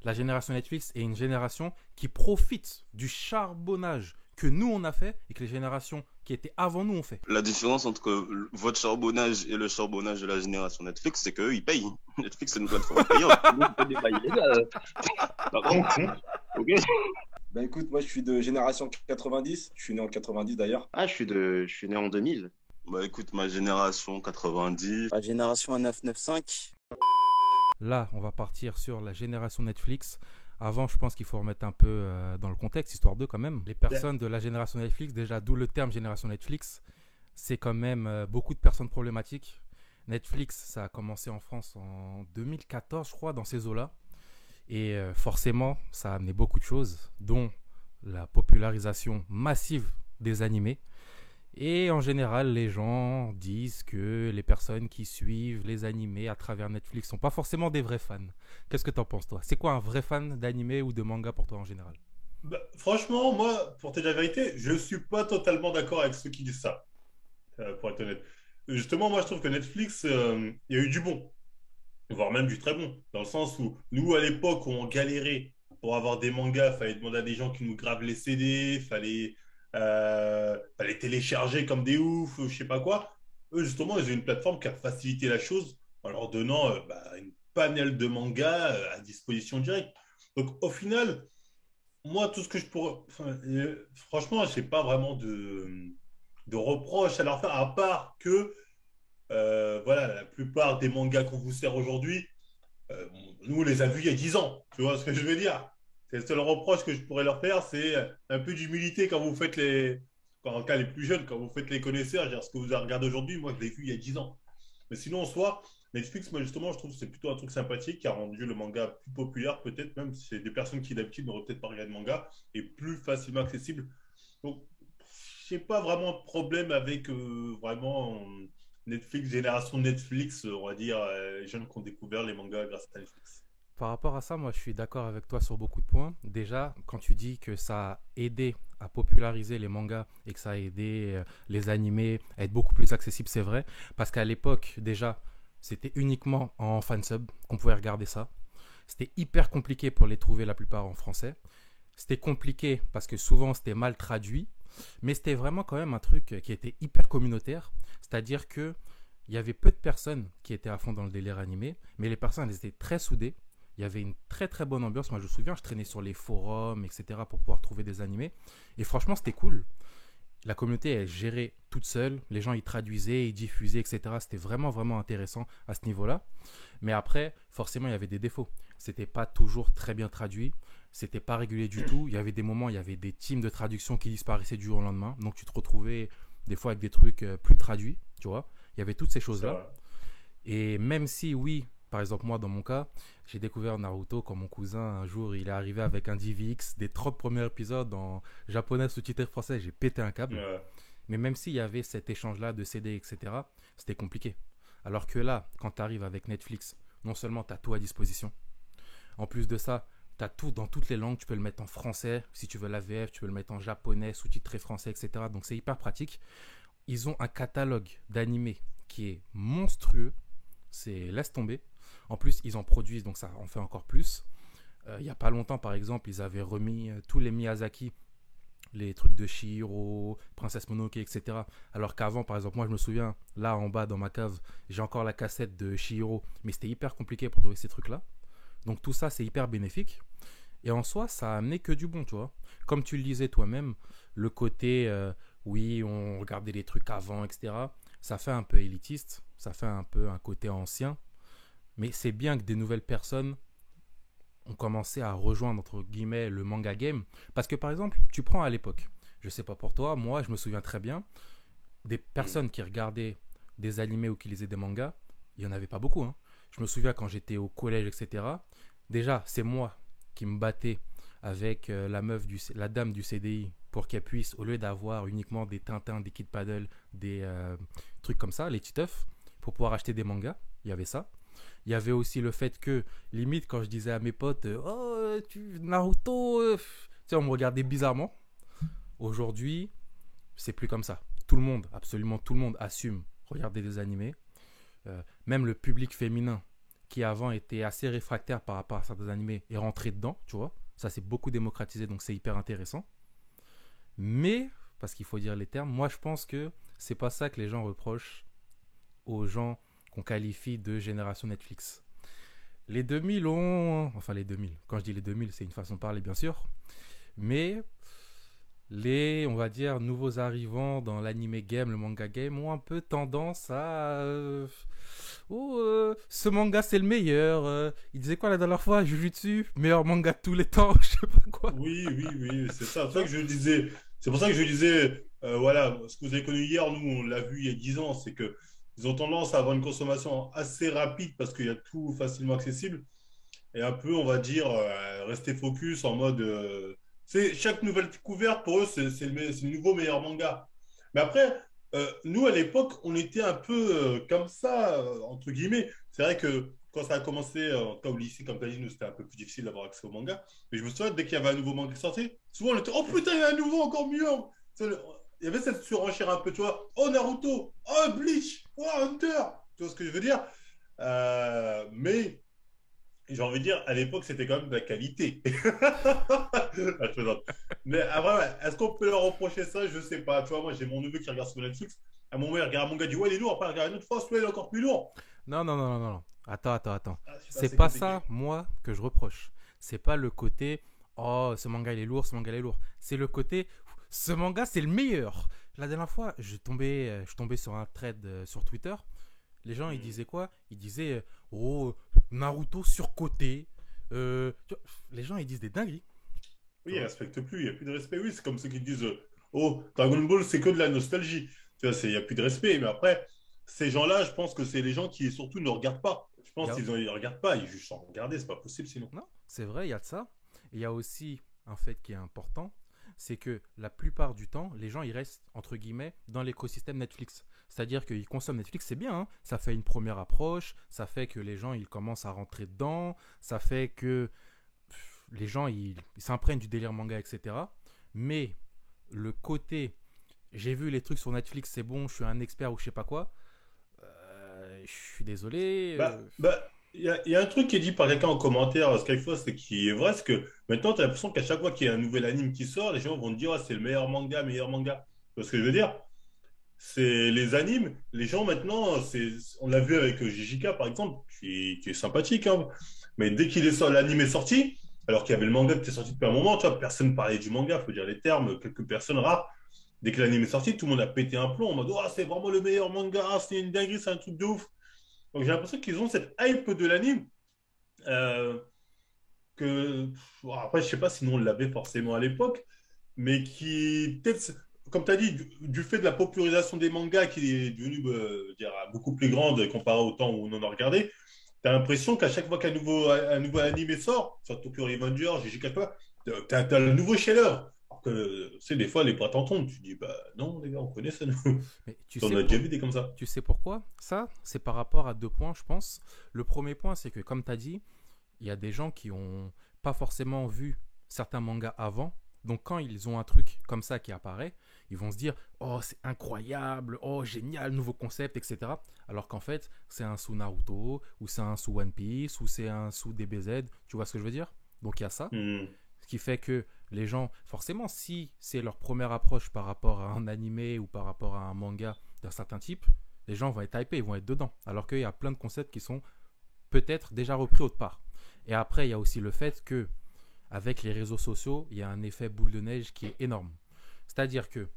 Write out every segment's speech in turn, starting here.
la génération Netflix est une génération qui profite du charbonnage que nous on a fait et que les générations qui étaient avant nous ont fait. La différence entre votre charbonnage et le charbonnage de la génération Netflix, c'est qu'eux, ils payent. Netflix, c'est une plateforme payante. Nous, on fait des bails illégaux. Par contre, ok. Ben écoute, moi je suis de génération 90, je suis né en 90 d'ailleurs. Ah, je suis né en 2000. Bah écoute, ma génération 90. La génération 995. Là, on va partir sur la génération Netflix. Avant, je pense qu'il faut remettre un peu dans le contexte, histoire de quand même. Les personnes de la génération Netflix, déjà d'où le terme génération Netflix, c'est quand même beaucoup de personnes problématiques. Netflix, ça a commencé en France en 2014, je crois, dans ces eaux-là. Et forcément, ça a amené beaucoup de choses, dont la popularisation massive des animés. Et en général, les gens disent que les personnes qui suivent les animés à travers Netflix sont pas forcément des vrais fans. Qu'est-ce que t'en penses, toi? C'est quoi un vrai fan d'animé ou de manga pour toi en général? Bah, franchement, moi, pour te dire la vérité, je suis pas totalement d'accord avec ceux qui disent ça, pour être honnête. Justement, moi, je trouve que Netflix, il y a eu du bon, voire même du très bon, dans le sens où nous, à l'époque, où on galérait pour avoir des mangas, fallait demander à des gens qui nous gravent les CD, fallait télécharger comme des oufs, je sais pas quoi. Eux, justement, ils ont une plateforme qui a facilité la chose en leur donnant une panel de mangas à disposition directe. Donc, au final, moi, tout ce que je pourrais. Enfin, franchement, je n'ai pas vraiment de reproches à leur faire, à part que voilà, la plupart des mangas qu'on vous sert aujourd'hui, nous, on les a vus il y a 10 ans. Tu vois ce que je veux dire? C'est le seul reproche que je pourrais leur faire, c'est un peu d'humilité quand vous faites les. En tout cas, les plus jeunes, quand vous faites les connaisseurs, genre, ce que vous avez regardé aujourd'hui, moi, je l'ai vu il y a 10 ans. Mais sinon, en soi, Netflix, moi, justement, je trouve que c'est plutôt un truc sympathique qui a rendu le manga plus populaire, peut-être, même si c'est des personnes qui, d'habitude, n'auraient peut-être pas regardé de manga, et plus facilement accessible. Donc, j'ai pas vraiment de problème avec vraiment Netflix, génération Netflix, on va dire, les jeunes qui ont découvert les mangas grâce à Netflix. Par rapport à ça, moi je suis d'accord avec toi sur beaucoup de points. Déjà, quand tu dis que ça a aidé à populariser les mangas et que ça a aidé les animés à être beaucoup plus accessibles, c'est vrai. Parce qu'à l'époque, déjà, c'était uniquement en fansub qu'on pouvait regarder ça. C'était hyper compliqué pour les trouver la plupart en français. C'était compliqué parce que souvent c'était mal traduit. Mais c'était vraiment quand même un truc qui était hyper communautaire. C'est-à-dire que il y avait peu de personnes qui étaient à fond dans le délire animé, mais les personnes elles étaient très soudées. Il y avait une très très bonne ambiance. Moi je me souviens, je traînais sur les forums, etc. pour pouvoir trouver des animés. Et franchement c'était cool. La communauté elle gérait toute seule. Les gens ils traduisaient, ils diffusaient, etc. C'était vraiment vraiment intéressant à ce niveau-là. Mais après, forcément il y avait des défauts. C'était pas toujours très bien traduit. C'était pas régulier du tout. Il y avait des moments, il y avait des teams de traduction qui disparaissaient du jour au lendemain. Donc tu te retrouvais des fois avec des trucs plus traduits, tu vois. Il y avait toutes ces choses-là. Et même si, oui, par exemple, moi, dans mon cas, j'ai découvert Naruto quand mon cousin, un jour, il est arrivé avec un DivX, des 30 premiers épisodes en japonais sous-titré français, j'ai pété un câble. Mais même s'il y avait cet échange-là de CD, etc., c'était compliqué. Alors que là, quand tu arrives avec Netflix, non seulement tu as tout à disposition, en plus de ça, tu as tout dans toutes les langues, tu peux le mettre en français, si tu veux la VF, tu peux le mettre en japonais, sous-titré français, etc. Donc c'est hyper pratique. Ils ont un catalogue d'animés qui est monstrueux, c'est laisse tomber. En plus, ils en produisent, donc ça en fait encore plus. Il n'y a pas longtemps, par exemple, ils avaient remis tous les Miyazaki, les trucs de Chihiro, Princesse Mononoke, etc. Alors qu'avant, par exemple, moi je me souviens, là en bas dans ma cave, j'ai encore la cassette de Chihiro, mais c'était hyper compliqué pour trouver ces trucs-là. Donc tout ça, c'est hyper bénéfique. Et en soi, ça a amené que du bon, tu vois. Comme tu le disais toi-même, le côté, oui, on regardait les trucs avant, etc. Ça fait un peu élitiste, ça fait un peu un côté ancien. Mais c'est bien que des nouvelles personnes ont commencé à rejoindre, entre guillemets, le manga game. Parce que par exemple, tu prends à l'époque, je sais pas pour toi, moi, je me souviens très bien, des personnes qui regardaient des animés ou qui lisaient des mangas, il y en avait pas beaucoup, hein. Je me souviens quand j'étais au collège, etc. Déjà, c'est moi qui me battais avec la dame du CDI pour qu'elle puisse, au lieu d'avoir uniquement des Tintins, des Kid Paddle, des trucs comme ça, les titeufs, pour pouvoir acheter des mangas. Il y avait ça. Il y avait aussi le fait que, limite, quand je disais à mes potes, oh, Naruto, tu sais, on me regardait bizarrement. Aujourd'hui, c'est plus comme ça. Tout le monde, absolument tout le monde assume regarder des animés. Même le public féminin qui avant étaient assez réfractaires par rapport à certains animés est rentré dedans, tu vois. Ça s'est beaucoup démocratisé, donc c'est hyper intéressant. Mais, parce qu'il faut dire les termes, moi je pense que c'est pas ça que les gens reprochent aux gens qu'on qualifie de génération Netflix. Les 2000 ont... Enfin les 2000, quand je dis les 2000, c'est une façon de parler bien sûr. Mais les, on va dire, nouveaux arrivants dans l'anime game, le manga game, ont un peu tendance à... ce manga c'est le meilleur. Il disait quoi la dernière fois? Jujutsu, meilleur manga de tous les temps, je sais pas quoi. Oui, c'est ça. C'est pour ça que je disais, c'est pour ça que je disais, voilà, ce que vous avez connu hier, nous, on l'a vu il y a 10 ans, c'est que ils ont tendance à avoir une consommation assez rapide parce qu'il y a tout facilement accessible et un peu, on va dire, rester focus en mode, chaque nouvelle découverte pour eux, c'est le nouveau meilleur manga. Mais après, nous, à l'époque, on était un peu comme ça, entre guillemets. C'est vrai que quand ça a commencé, en tout cas au lycée, comme tu as dit, nous, c'était un peu plus difficile d'avoir accès au manga. Mais je me souviens, dès qu'il y avait un nouveau manga qui sortait, souvent on était, oh putain, il y a un nouveau encore mieux. Il y avait cette surenchère un peu, tu vois. Oh Naruto, oh Bleach, oh Hunter. Tu vois ce que je veux dire? Mais j'ai envie de dire, à l'époque, c'était quand même de la qualité. Ah, je plaisante. Mais après, ouais, est-ce qu'on peut leur reprocher ça? Je sais pas. Tu vois, moi, j'ai mon neveu qui regarde sur Netflix. À un moment, il regarde mon gars, il dit, ouais, il est lourd. Après, il regarde une autre fois, celui-là, il est encore plus lourd. Non. Attends. Ah, je sais pas, C'est c'est pas compliqué. ça, moi, que je reproche. C'est pas le côté, oh, ce manga il est lourd, ce manga il est lourd. C'est le côté, ce manga c'est le meilleur. La dernière fois, je tombais sur un thread sur Twitter. Les gens, ils disaient quoi? Ils disaient, oh, Naruto surcoté. Les gens, ils disent des dingueries. Oui, Tu ils vois. respectent plus. Il n'y a plus de respect. Oui, c'est comme ceux qui disent, oh, Dragon Ball, c'est que de la nostalgie. Tu vois, il n'y a plus de respect. Mais après, ces gens-là, je pense que c'est les gens qui, surtout, ne regardent pas. Je pense Yeah. qu'ils ne regardent pas. Ils jugent sans regarder. C'est pas possible sinon. Non, c'est vrai, il y a de ça. Et il y a aussi un fait qui est important, c'est que la plupart du temps, les gens, ils restent, entre guillemets, dans l'écosystème Netflix. C'est-à-dire qu'ils consomment Netflix, c'est bien, hein. Ça fait une première approche, ça fait que les gens, ils commencent à rentrer dedans, ça fait que les gens, ils s'imprègnent du délire manga, etc. Mais le côté, j'ai vu les trucs sur Netflix, c'est bon, je suis un expert ou je sais pas quoi, je suis désolé. Il y a un truc qui est dit par quelqu'un en commentaire, Skyfall, c'est qui est vrai, c'est que maintenant, tu as l'impression qu'à chaque fois qu'il y a un nouvel anime qui sort, les gens vont te dire, ah, c'est le meilleur manga, meilleur manga. Tu vois ce que je veux dire? C'est les animes, les gens maintenant, on l'a vu avec JJK par exemple, qui est sympathique, hein, mais dès qu'il est sorti, l'anime est sorti, alors qu'il y avait le manga qui était sorti depuis un moment, tu vois, personne ne parlait du manga, faut dire les termes, quelques personnes rares. Dès que l'anime est sorti, tout le monde a pété un plomb en mode, oh, c'est vraiment le meilleur manga, ah, c'est une dinguerie, c'est un truc de ouf. Donc j'ai l'impression qu'ils ont cette hype de l'anime euh, que, bon, après, je sais pas, sinon on l'avait forcément à l'époque, mais qui, peut-être, comme tu as dit, du fait de la popularisation des mangas qui est devenue je dirais, beaucoup plus grande comparé au temps où on en a regardé, tu as l'impression qu'à chaque fois qu'un nouveau anime sort, soit Tokyo Revenger, GG4, tu as le nouveau chef-d'œuvre. Alors que, tu sais, des fois, les bras t'en tombent. Tu dis, bah non, les gars, on connaît ça, nous. Mais tu On sais a déjà vu des comme ça. Tu sais pourquoi? Ça, c'est par rapport à deux points, je pense. Le premier point, c'est que, comme tu as dit, il y a des gens qui ont pas forcément vu certains mangas avant. Donc, quand ils ont un truc comme ça qui apparaît, ils vont se dire, oh, c'est incroyable, oh, génial, nouveau concept, etc. Alors qu'en fait, c'est un sous Naruto, ou c'est un sous One Piece, ou c'est un sous DBZ. Tu vois ce que je veux dire? Donc, il y a ça. Hmm. Ce qui fait que les gens, forcément, si c'est leur première approche par rapport à un animé ou par rapport à un manga d'un certain type, les gens vont être hypés, ils vont être dedans. Alors qu'il y a plein de concepts qui sont peut-être déjà repris autre part. Et après, il y a aussi le fait que avec les réseaux sociaux, il y a un effet boule de neige qui est énorme. C'est-à-dire que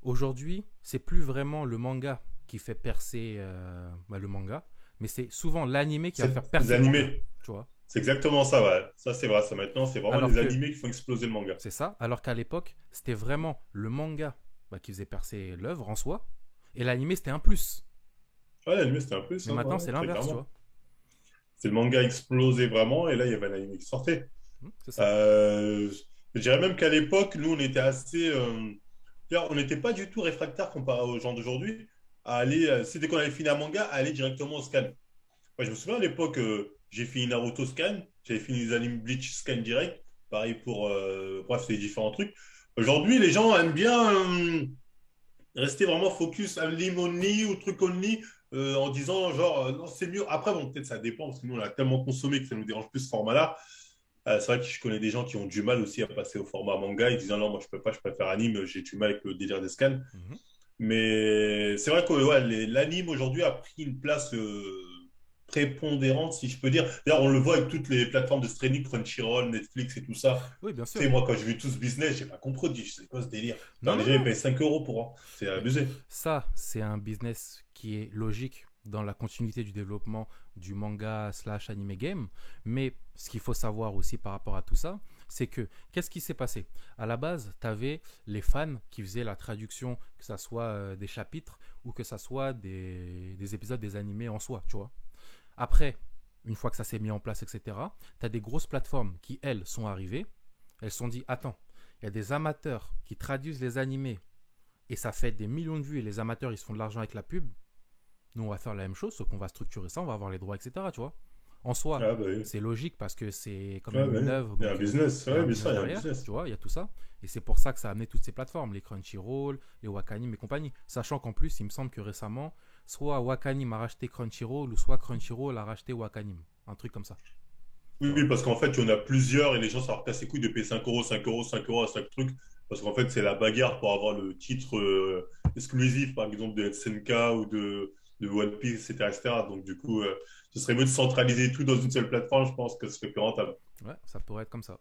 aujourd'hui, c'est plus vraiment le manga qui fait percer le manga, mais c'est souvent l'animé qui va C'est faire percer des le manga. animés. Tu vois? C'est exactement ça, ouais. Ça, c'est vrai. Ça, maintenant, c'est vraiment Alors les que- animés qui font exploser le manga. C'est ça. Alors qu'à l'époque, c'était vraiment le manga qui faisait percer l'œuvre en soi, et l'animé c'était un plus. Ouais, l'animé, c'était un peu Mais ça. maintenant, Ouais, c'est très l'inverse, tu clairement. vois. C'est le manga explosé vraiment, et là, il y avait un anime qui sortait. C'est ça. Je dirais même qu'à l'époque, nous, on était assez. C'est-à-dire, on n'était pas du tout réfractaire comparé aux gens d'aujourd'hui à aller, dès qu'on avait fini un manga, à aller directement au scan. Moi, je me souviens à l'époque, j'ai fini Naruto scan, j'avais fini les animes Bleach scan direct. Pareil pour. Bref, c'est différents trucs. Aujourd'hui, les gens aiment bien rester vraiment focus anime only ou truc only. en disant genre non, c'est mieux. Après, bon, peut-être ça dépend parce que nous, on a tellement consommé que ça nous dérange plus ce format-là. C'est vrai que je connais des gens qui ont du mal aussi à passer au format manga. Ils disent non, moi je peux pas, je préfère anime, j'ai du mal avec le délire des scans. Mhm. Mais c'est vrai que ouais, l'anime aujourd'hui a pris une place prépondérante, si je peux dire. D'ailleurs, on le voit avec toutes les plateformes de streaming, Crunchyroll, Netflix et tout ça. Oui, bien Tu sûr. sais, moi, quand j'ai vu tout ce business, j'ai pas compris. Je dis, c'est quoi ce délire? Non, Genre, les non, gens, ils non. payent 5 euros pour un. C'est Mais abusé. ça, c'est un business qui est logique dans la continuité du développement du manga slash anime game. Mais ce qu'il faut savoir aussi par rapport à tout ça, c'est que qu'est-ce qui s'est passé? À la base, tu avais les fans qui faisaient la traduction, que ça soit des chapitres ou que ça soit des épisodes des animés en soi, tu vois. Après, une fois que ça s'est mis en place, etc., tu as des grosses plateformes qui, elles, sont arrivées. Elles se sont dit, attends, il y a des amateurs qui traduisent les animés et ça fait des millions de vues et les amateurs, ils se font de l'argent avec la pub. Nous, on va faire la même chose, sauf qu'on va structurer ça, on va avoir les droits, etc., tu vois. En soi, Ah, bah oui. c'est logique parce que c'est quand Ah, même bah une oui. œuvre. Il y a un Donc, business. il y a Ouais, un mais ça, business il y a un derrière, business. tu vois, il y a tout ça. Et c'est pour ça que ça a amené toutes ces plateformes, les Crunchyroll, les Wakanim et compagnie. Sachant qu'en plus, il me semble que récemment, soit Wakanim a racheté Crunchyroll ou soit Crunchyroll a racheté Wakanim. Un truc comme ça, tu Oui, vois. oui, parce qu'en fait, il y en a plusieurs et les gens, ça leur casse les couilles de payer 5 euros, 5 euros, 5 euros à chaque truc. Parce qu'en fait, c'est la bagarre pour avoir le titre exclusif, par exemple, de SNK ou de One Piece, etc., etc. Donc, du coup, ce serait mieux de centraliser tout dans une seule plateforme. Je pense que ce serait plus rentable. Ouais, ça pourrait être comme ça.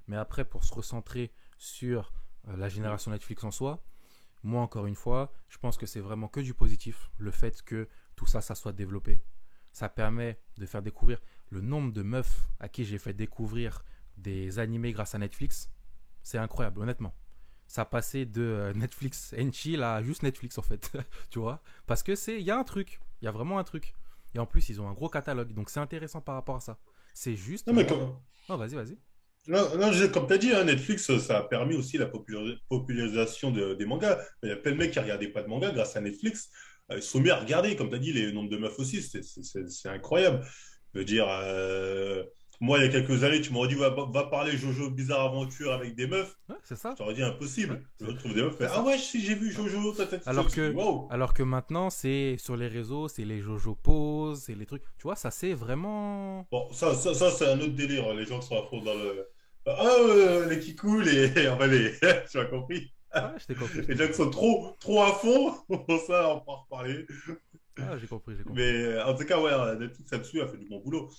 Mais après, pour se recentrer sur la génération Netflix en soi, moi, encore une fois, je pense que c'est vraiment que du positif. Le fait que tout ça, ça soit développé. Ça permet de faire découvrir le nombre de meufs à qui j'ai fait découvrir des animés grâce à Netflix. C'est incroyable, honnêtement. Ça a passé de Netflix and chill à juste Netflix, en fait. Tu vois? Parce que il y a un truc. Il y a vraiment un truc. Et en plus, ils ont un gros catalogue. Donc, c'est intéressant par rapport à ça. C'est juste, Non, mais moi. Non, vas-y, vas-y. non, non, comme tu as dit, hein, Netflix, ça a permis aussi la popularisation des mangas. Il y a plein de mecs qui regardaient pas de manga grâce à Netflix. Ils se sont mis à regarder, comme tu as dit, les nombres de meufs aussi. C'est incroyable. Je veux dire, moi, il y a quelques années, tu m'aurais dit, va parler Jojo Bizarre Aventure avec des meufs. Ouais, c'est ça. J'aurais dit Ouais, impossible. Je c'est retrouve des meufs, c'est ah ça. ouais, si j'ai vu Jojo, Alors je dis, que, waouh. alors que maintenant, c'est sur les réseaux, c'est les Jojo Pose, c'est les trucs. Tu vois, ça c'est vraiment. Bon, ça c'est un autre délire. Les gens qui sont à fond dans le. Ah, les kikous, enfin, les. Tu as compris? Ouais, je t'ai compris, je Les t'ai gens qui compris. sont trop à fond, bon, ça, on peut en reparler. Ah, j'ai compris, j'ai compris. Mais en tout cas, ouais, Netflix là-dessus a fait du bon boulot.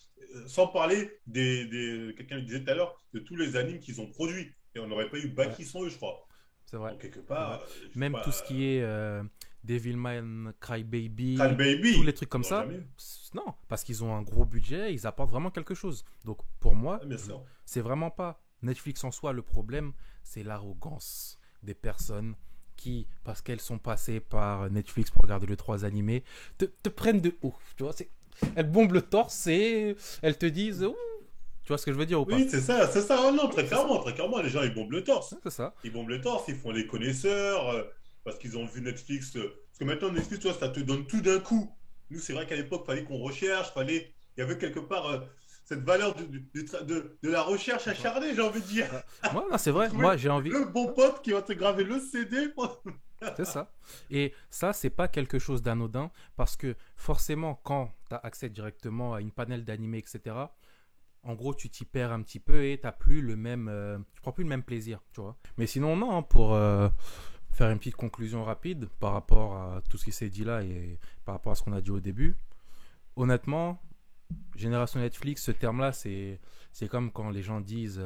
Sans parler quelqu'un le disait tout à l'heure, de tous les animes qu'ils ont produits. Et on n'aurait pas eu Ouais, Baki sans eux, je crois. c'est vrai, Donc, quelque c'est vrai. part, je sais Même tout pas, ce qui est Devilman Cry Crybaby, tous Baby, les trucs ils comme n'auraient ça, jamais eu. non, parce qu'ils ont un gros budget, ils apportent vraiment quelque chose. Donc pour moi, Ah, bien sûr. c'est vraiment pas Netflix en soi le problème, c'est l'arrogance des personnes qui, parce qu'elles sont passées par Netflix pour regarder les trois animés, te prennent de haut. Tu vois, elles bombent le torse et elles te disent, ouh, tu vois ce que je veux dire ou pas? Oui, c'est ça, c'est ça. Oh non, Ouais, c'est ça. très clairement, les gens, ils bombent le torse. Ouais, c'est ça. Ils bombent le torse, ils font les connaisseurs, parce qu'ils ont vu Netflix. Parce que maintenant, Netflix, tu vois, ça te donne tout d'un coup. Nous, c'est vrai qu'à l'époque, il fallait qu'on recherche, il y avait quelque part cette valeur de la recherche Ouais. acharnée, j'ai envie de dire. Moi, non, c'est vrai. Trouver Moi, j'ai envie. le bon pote qui va te graver le CD. C'est ça. Et ça, c'est pas quelque chose d'anodin parce que forcément, quand tu as accès directement à une panel d'animés, etc., en gros, tu t'y perds un petit peu et t'as plus le même, tu prends plus le même plaisir, tu vois. Mais sinon, non, hein, pour faire une petite conclusion rapide par rapport à tout ce qui s'est dit là et par rapport à ce qu'on a dit au début, honnêtement, génération Netflix, ce terme-là, c'est comme quand les gens disent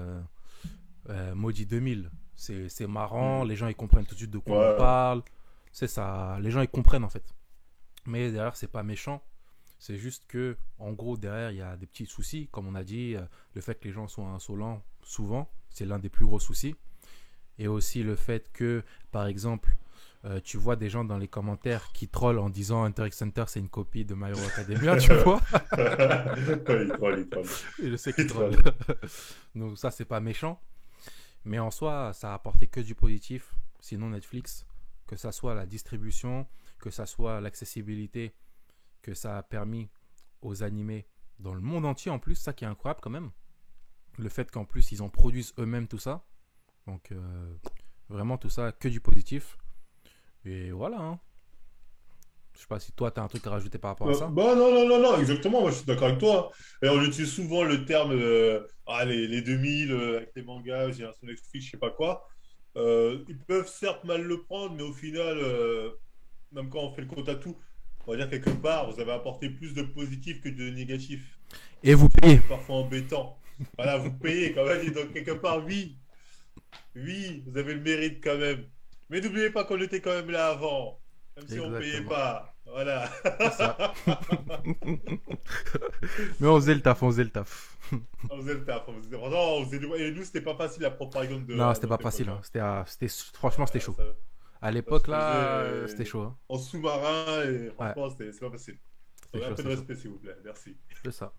maudit 2000. C'est marrant, Mhm. les gens ils comprennent tout de suite de quoi on Ouais. parle. C'est ça, les gens ils comprennent en fait. Mais derrière, c'est pas méchant. C'est juste que, en gros, derrière, il y a des petits soucis. Comme on a dit, le fait que les gens soient insolents, souvent, c'est l'un des plus gros soucis. Et aussi le fait que, par exemple, tu vois des gens dans les commentaires qui trollent en disant Hunter x Hunter c'est une copie de My Hero Academia, tu vois. Ouais, il troll. Et je sais qu'ils Il trollent. troll. Donc ça, c'est pas méchant. Mais en soi, ça a apporté que du positif. Sinon, Netflix, que ça soit la distribution, que ça soit l'accessibilité, que ça a permis aux animés dans le monde entier en plus, ça qui est incroyable quand même. Le fait qu'en plus, ils en produisent eux-mêmes tout ça. Donc, vraiment tout ça, que du positif. Et voilà, hein. Je sais pas si toi, tu as un truc à rajouter par rapport à ça. Bah non, non, non, non, exactement, moi je suis d'accord avec toi. Et on utilise souvent le terme les 2000 avec les mangas, génération Netflix, je sais pas quoi. Ils peuvent certes mal le prendre, mais au final, même quand on fait le compte à tout, on va dire quelque part, vous avez apporté plus de positif que de négatif. Et vous payez. C'est parfois embêtant. Voilà, vous payez quand même, et donc quelque part, oui, oui, vous avez le mérite quand même. Mais n'oubliez pas qu'on était quand même là avant, même si on payait Exactement. pas. Voilà. C'est ça. Mais on faisait le taf, on faisait le taf. On faisait le taf. Franchement, et nous, c'était pas facile la propagande Non, à c'était pas notre facile, époque, hein. hein. Franchement, c'était chaud. Ça, À ça se l'époque, là, c'était faisait chaud, hein. en sous-marin et Ouais, franchement, c'est pas facile. c'était Un chaud, peu c'était de chaud. respect, s'il vous plaît. Merci. C'est ça.